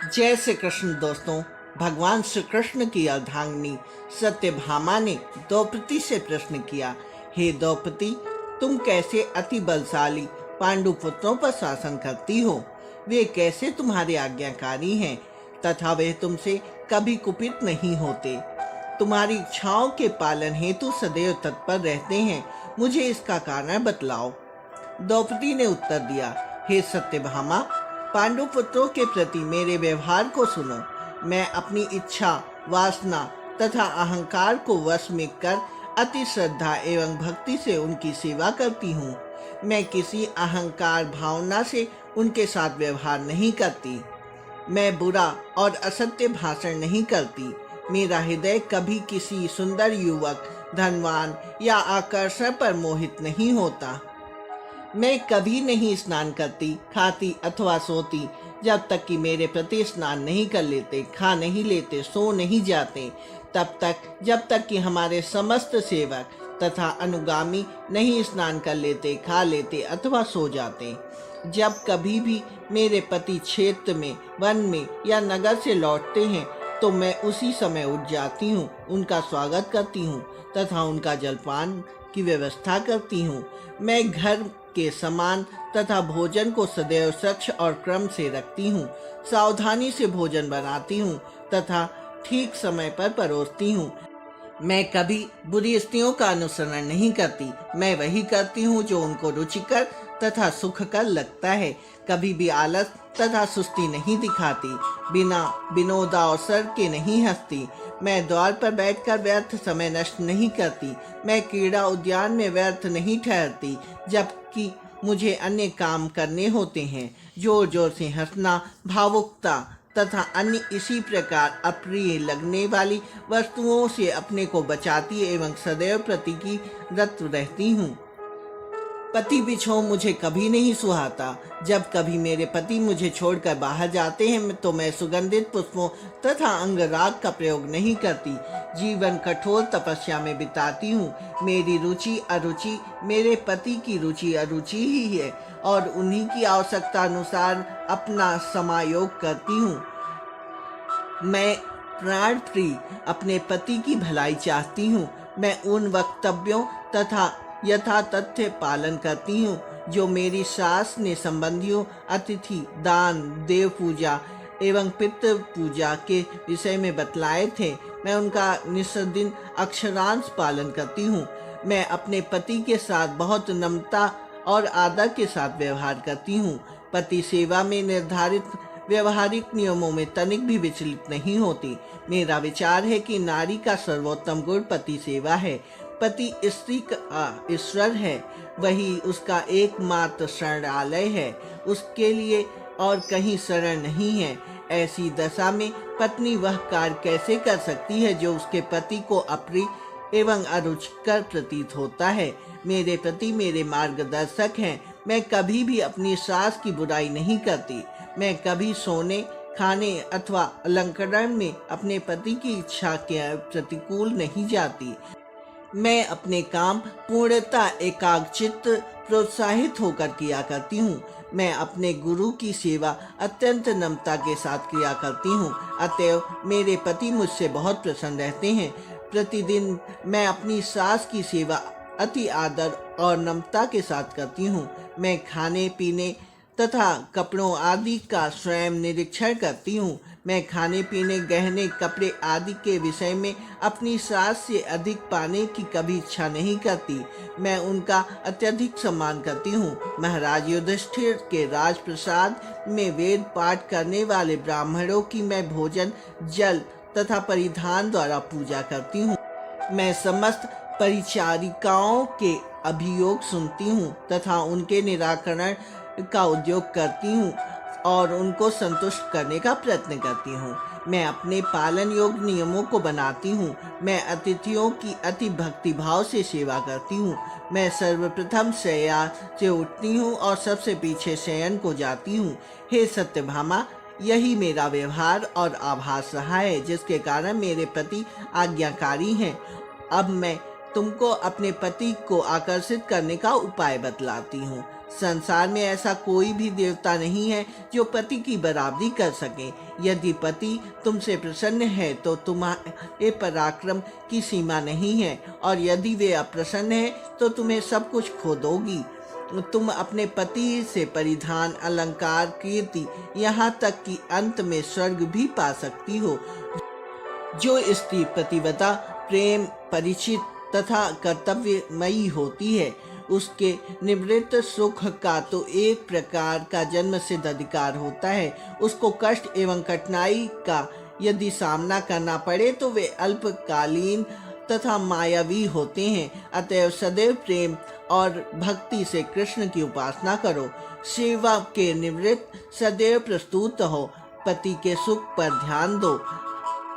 जय श्री कृष्ण दोस्तों। भगवान श्री कृष्ण की अर्धांगिनी सत्यभामा ने द्रौपदी से प्रश्न किया, हे द्रौपदी, तुम कैसे अति बलशाली पांडु पुत्रों पर शासन करती हो? वे कैसे तुम्हारे आज्ञाकारी हैं तथा वे तुमसे कभी कुपित नहीं होते? तुम्हारी इच्छाओं के पालन हेतु सदैव तत्पर रहते हैं। मुझे इसका कारण बतलाओ। द्रौपदी ने उत्तर दिया, हे सत्यभामा, पांडु पुत्रों के प्रति मेरे व्यवहार को सुनो। मैं अपनी इच्छा, वासना तथा अहंकार को वश में कर अति श्रद्धा एवं भक्ति से उनकी सेवा करती हूँ। मैं किसी अहंकार भावना से उनके साथ व्यवहार नहीं करती। मैं बुरा और असत्य भाषण नहीं करती। मेरा हृदय कभी किसी सुंदर युवक, धनवान या आकर्षण पर मोहित नहीं होता। मैं कभी नहीं स्नान करती, खाती अथवा सोती जब तक कि मेरे प्रति स्नान नहीं कर लेते, खा नहीं लेते, सो नहीं जाते, तब तक जब तक कि हमारे समस्त सेवक तथा अनुगामी नहीं स्नान कर लेते, खा लेते अथवा सो जाते। जब कभी भी मेरे पति क्षेत्र में, वन में या नगर से लौटते हैं तो मैं उसी समय उठ जाती हूँ, उनका स्वागत करती हूँ तथा उनका जलपान की व्यवस्था करती हूँ। मैं घर के समान तथा भोजन को सदैव स्वच्छ और क्रम से रखती हूँ। सावधानी से भोजन बनाती हूँ तथा ठीक समय पर परोसती हूँ। मैं कभी बुरी स्त्रियों का अनुसरण नहीं करती। मैं वही करती हूँ जो उनको रुचिकर तथा सुखकर लगता है। कभी भी आलस तथा सुस्ती नहीं दिखाती। बिना विनोदावसर के नहीं हंसती। मैं द्वार पर बैठकर व्यर्थ समय नष्ट नहीं करती। मैं क्रीड़ा उद्यान में व्यर्थ नहीं ठहरती जबकि मुझे अन्य काम करने होते हैं। जोर जोर से हंसना, भावुकता तथा अन्य इसी प्रकार अप्रिय लगने वाली वस्तुओं से अपने को बचाती एवं सदैव प्रतिरत रहती हूँ। पति बिछोह मुझे कभी नहीं सुहाता। जब कभी मेरे पति मुझे छोड़कर बाहर जाते हैं तो मैं सुगंधित पुष्पों तथा अंगराग का प्रयोग नहीं करती। जीवन कठोर तपस्या में बिताती हूँ। मेरी रुचि अरुचि मेरे पति की रुचि अरुचि ही है और उन्हीं की आवश्यकता अनुसार अपना समायोग करती हूँ। मैं प्राण प्रिय अपने पति की भलाई चाहती हूँ। मैं उन वक्तव्यों तथा यथा तथ्य पालन करती हूँ जो मेरी सास ने संबंधियों, अतिथि, दान, देव पूजा एवं पितृ पूजा के विषय में बतलाए थे। मैं उनका निस्दिन अक्षरांश पालन करती हूँ। मैं अपने पति के साथ बहुत नम्रता और आदर के साथ व्यवहार करती हूँ। पति सेवा में निर्धारित व्यवहारिक नियमों में तनिक भी विचलित नहीं होती। मेरा विचार है कि नारी का सर्वोत्तम गुण पति सेवा है। पति स्त्री का ईश्वर है, वही उसका एकमात्र शरणालय है। उसके लिए और कहीं शरण नहीं है। ऐसी दशा में पत्नी वह कार्य कैसे कर सकती है जो उसके पति को अप्रिय एवं अरुचिकर प्रतीत होता है। मेरे पति मेरे मार्गदर्शक हैं। मैं कभी भी अपनी सास की बुराई नहीं करती। मैं कभी सोने, खाने अथवा अलंकरण में अपने पति की इच्छा के प्रतिकूल नहीं जाती। मैं अपने काम पूर्णतः एकाग्रचित्त प्रोत्साहित होकर किया करती हूँ। मैं अपने गुरु की सेवा अत्यंत नम्रता के साथ किया करती हूँ। अतएव मेरे पति मुझसे बहुत प्रसन्न रहते हैं। प्रतिदिन मैं अपनी सास की सेवा अति आदर और नम्रता के साथ करती हूँ। मैं खाने पीने तथा कपड़ों आदि का स्वयं निरीक्षण करती हूँ। मैं खाने पीने, गहने, कपड़े आदि के विषय में अपनी सास से अधिक पाने की कभी इच्छा नहीं करती। मैं उनका अत्यधिक सम्मान करती हूँ। महाराज युधिष्ठिर के राजप्रसाद में वेद पाठ करने वाले ब्राह्मणों की मैं भोजन, जल तथा परिधान द्वारा पूजा करती हूँ। मैं समस्त परिचारिकाओं के अभियोग सुनती हूँ तथा उनके निराकरण का उद्योग करती हूँ और उनको संतुष्ट करने का प्रयत्न करती हूँ। मैं अपने पालन योग्य नियमों को बनाती हूँ। मैं अतिथियों की अति भक्ति भाव से सेवा करती हूँ। मैं सर्वप्रथम शय्या से उठती हूँ और सबसे पीछे शयन को जाती हूँ। हे सत्यभामा, यही मेरा व्यवहार और आभास रहा है जिसके कारण मेरे पति आज्ञाकारी हैं। अब मैं तुमको अपने पति को आकर्षित करने का उपाय बतलाती हूँ। संसार में ऐसा कोई भी देवता नहीं है जो पति की बराबरी कर सके। यदि पति तुमसे प्रसन्न है तो तुम्हारे पराक्रम की सीमा नहीं है, और यदि वे अप्रसन्न है तो तुम्हें सब कुछ खो दोगी। तुम अपने पति से परिधान, अलंकार, कीर्ति, यहाँ तक कि अंत में स्वर्ग भी पा सकती हो। जो स्त्री पतिव्रता, प्रेम, परिचित तथा कर्तव्यमयी होती है, उसके निवृत्त सुख का तो एक प्रकार का जन्म सिद्ध अधिकार होता है। उसको कष्ट एवं कठिनाई का यदि सामना करना पड़े तो वे अल्पकालीन तथा मायावी होते हैं। अतएव सदैव प्रेम और भक्ति से कृष्ण की उपासना करो। सेवा के निवृत्त सदैव प्रस्तुत हो। पति के सुख पर ध्यान दो।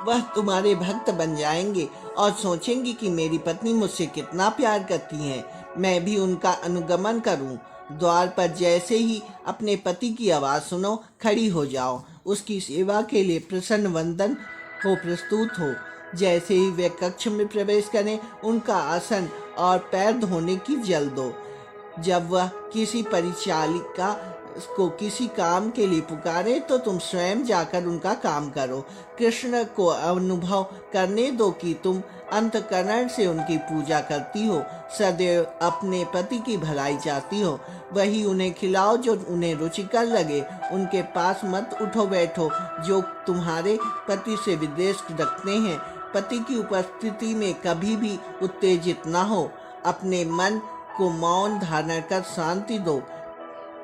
वह तुम्हारे भक्त बन जाएंगे और सोचेंगे कि मेरी पत्नी मुझसे कितना प्यार करती है, मैं भी उनका अनुगमन करूं। द्वार पर जैसे ही अपने पति की आवाज़ सुनो, खड़ी हो जाओ। उसकी सेवा के लिए प्रसन्न वंदन हो प्रस्तुत हो। जैसे ही वे कक्ष में प्रवेश करें, उनका आसन और पैर धोने की जल दो। जब वह किसी परिचालिका को किसी काम के लिए पुकारे तो तुम स्वयं जाकर उनका काम करो। कृष्ण को अनुभव करने दो कि तुम अंतःकरण से उनकी पूजा करती हो, सदैव अपने पति की भलाई चाहती हो। वही उन्हें खिलाओ जो उन्हें रुचिकर लगे। उनके पास मत उठो बैठो जो तुम्हारे पति से विद्वेष रखते हैं। पति की उपस्थिति में कभी भी उत्तेजित न हो। अपने मन को मौन धारण कर शांति दो।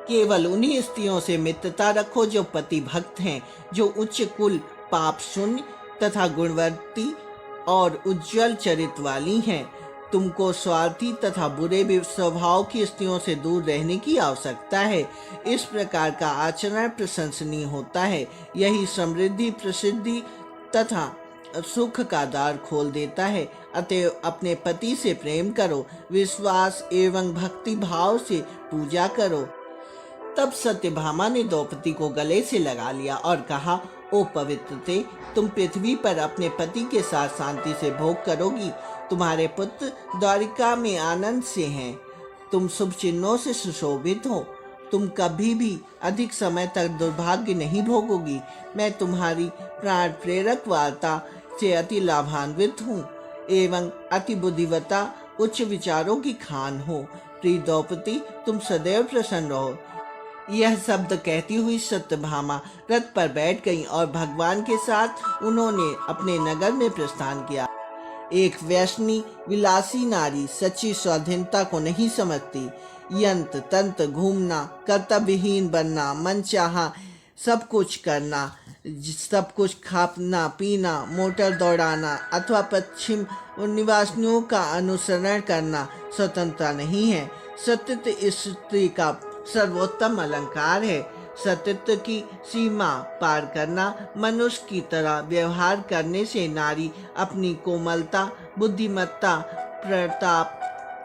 केवल उन्हीं स्त्रियों से मित्रता रखो जो पति भक्त हैं, जो उच्च कुल, पाप शून्य तथा गुणवती और उज्जवल चरित्र वाली हैं। तुमको स्वार्थी तथा बुरे स्वभाव की स्त्रियों से दूर रहने की आवश्यकता है। इस प्रकार का आचरण प्रशंसनीय होता है। यही समृद्धि, प्रसिद्धि तथा सुख का द्वार खोल देता है। अतएव अपने पति से प्रेम करो, विश्वास एवं भक्ति भाव से पूजा करो। तब सत्यभामा ने द्रौपदी को गले से लगा लिया और कहा, ओ पवित्रते, तुम पृथ्वी पर अपने पति के साथ शांति से भोग करोगी। तुम्हारे पुत्र द्वारिका में आनंद से हैं। तुम शुभ चिन्हों से सुशोभित हो। तुम कभी भी अधिक समय तक दुर्भाग्य नहीं भोगोगी। मैं तुम्हारी प्राण प्रेरक वार्ता से अति लाभान्वित हूँ एवं अति बुद्धिवता, उच्च विचारों की खान हो। प्रिय द्रौपदी, तुम सदैव प्रसन्न रहो। यह शब्द कहती हुई सत्यभामा रथ पर बैठ गईं और भगवान के साथ उन्होंने अपने नगर में प्रस्थान किया। एक व्यसनी विलासी नारी सच्ची स्वाधीनता को नहीं समझती। यंत्र तंत्र घूमना, कर्तव्यहीन बनना, मनचाहा सब कुछ करना, सब कुछ खाना पीना, मोटर दौड़ाना अथवा पश्चिम निवासियों का अनुसरण करना स्वतंत्रता नहीं है। सत्यत्व स्त्री का सर्वोत्तम अलंकार है। सत्यत्व की सीमा पार करना, मनुष्य की तरह व्यवहार करने से नारी अपनी कोमलता, बुद्धिमत्ता, प्रताप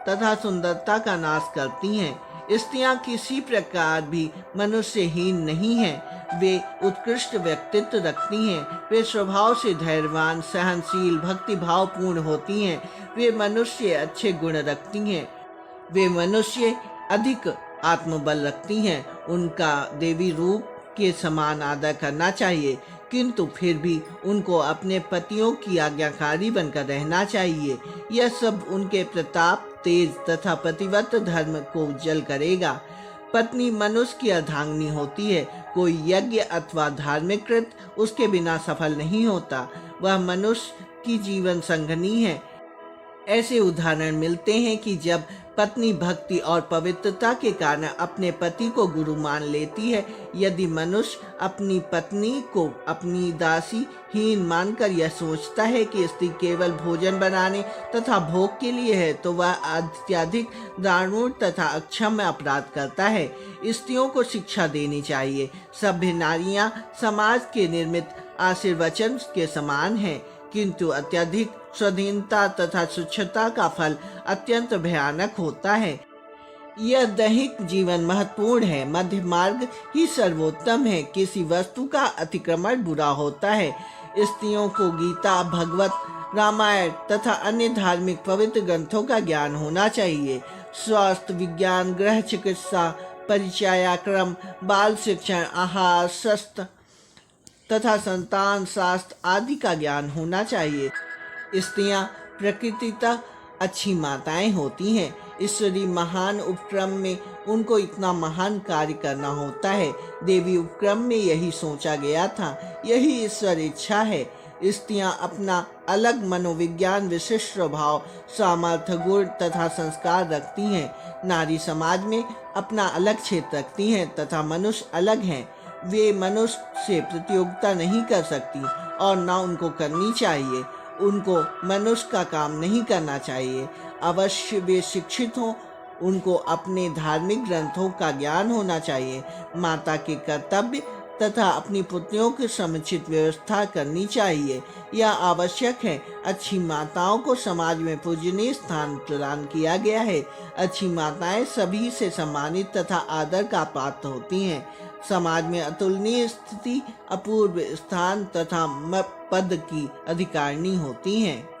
तथा सुंदरता का नाश करती हैं। स्त्रियां किसी प्रकार भी मनुष्यहीन नहीं हैं। वे उत्कृष्ट व्यक्तित्व रखती हैं। वे स्वभाव से धैर्यवान, सहनशील, भक्तिभाव पूर्ण होती हैं। वे मनुष्य अच्छे गुण रखती हैं। वे मनुष्य अधिक आत्मबल रखती हैं। उनका देवी रूप के समान आदर करना चाहिए, किंतु फिर भी उनको अपने पतियों की आज्ञाकारी बनकर रहना चाहिए। यह सब उनके प्रताप, तेज तथा पतिव्रत धर्म को उज्जवल करेगा। पत्नी मनुष्य की अर्धांगिनी होती है। कोई यज्ञ अथवा धार्मिक कृत उसके बिना सफल नहीं होता। वह मनुष्य की जीवन संगनी है। ऐसे उदाहरण मिलते हैं कि जब पत्नी भक्ति और पवित्रता के कारण अपने पति को गुरु मान लेती है। यदि मनुष्य अपनी पत्नी को अपनी दासी हीन मानकर यह सोचता है कि स्त्री केवल भोजन बनाने तथा भोग के लिए है, तो वह अत्यधिक दारुण तथा अक्षम्य अपराध करता है। स्त्रियों को शिक्षा देनी चाहिए। सभ्य नारियां समाज के निर्मित आशीर्वचन के समान हैं, किंतु अत्यधिक स्वाधीनता तथा स्वच्छता का फल अत्यंत भयानक होता है। यह दैहिक जीवन महत्वपूर्ण है, मध्य मार्ग ही सर्वोत्तम है। किसी वस्तु का अतिक्रमण बुरा होता है। स्त्रियों को गीता, भगवत, रामायण तथा अन्य धार्मिक पवित्र ग्रंथों का ज्ञान होना चाहिए। स्वास्थ्य विज्ञान, गृह चिकित्सा परिचयाक्रम, बाल शिक्षण, आहार, शस्त्र तथा संतान शास्त्र आदि का ज्ञान होना चाहिए। स्त्रियां प्रकृतितः अच्छी माताएं होती हैं। ईश्वरी महान उपक्रम में उनको इतना महान कार्य करना होता है। देवी उपक्रम में यही सोचा गया था, यही ईश्वर इच्छा है। स्त्रियां अपना अलग मनोविज्ञान, विशिष्ट स्वभाव, सामर्थ्य, गुण तथा संस्कार रखती हैं। नारी समाज में अपना अलग क्षेत्र रखती हैं तथा मनुष्य अलग हैं। वे मनुष्य से प्रतियोगिता नहीं कर सकती और न उनको करनी चाहिए। उनको मनुष्य का काम नहीं करना चाहिए। अवश्य वे शिक्षित हों, उनको अपने धार्मिक ग्रंथों का ज्ञान होना चाहिए। माता के कर्तव्य तथा अपनी पुत्रियों की समुचित व्यवस्था करनी चाहिए, यह आवश्यक है। अच्छी माताओं को समाज में पूजनीय स्थान प्रदान किया गया है। अच्छी माताएं सभी से सम्मानित तथा आदर का पात्र होती हैं। समाज में अतुलनीय स्थिति, अपूर्व स्थान तथा पद की अधिकारिणी होती हैं।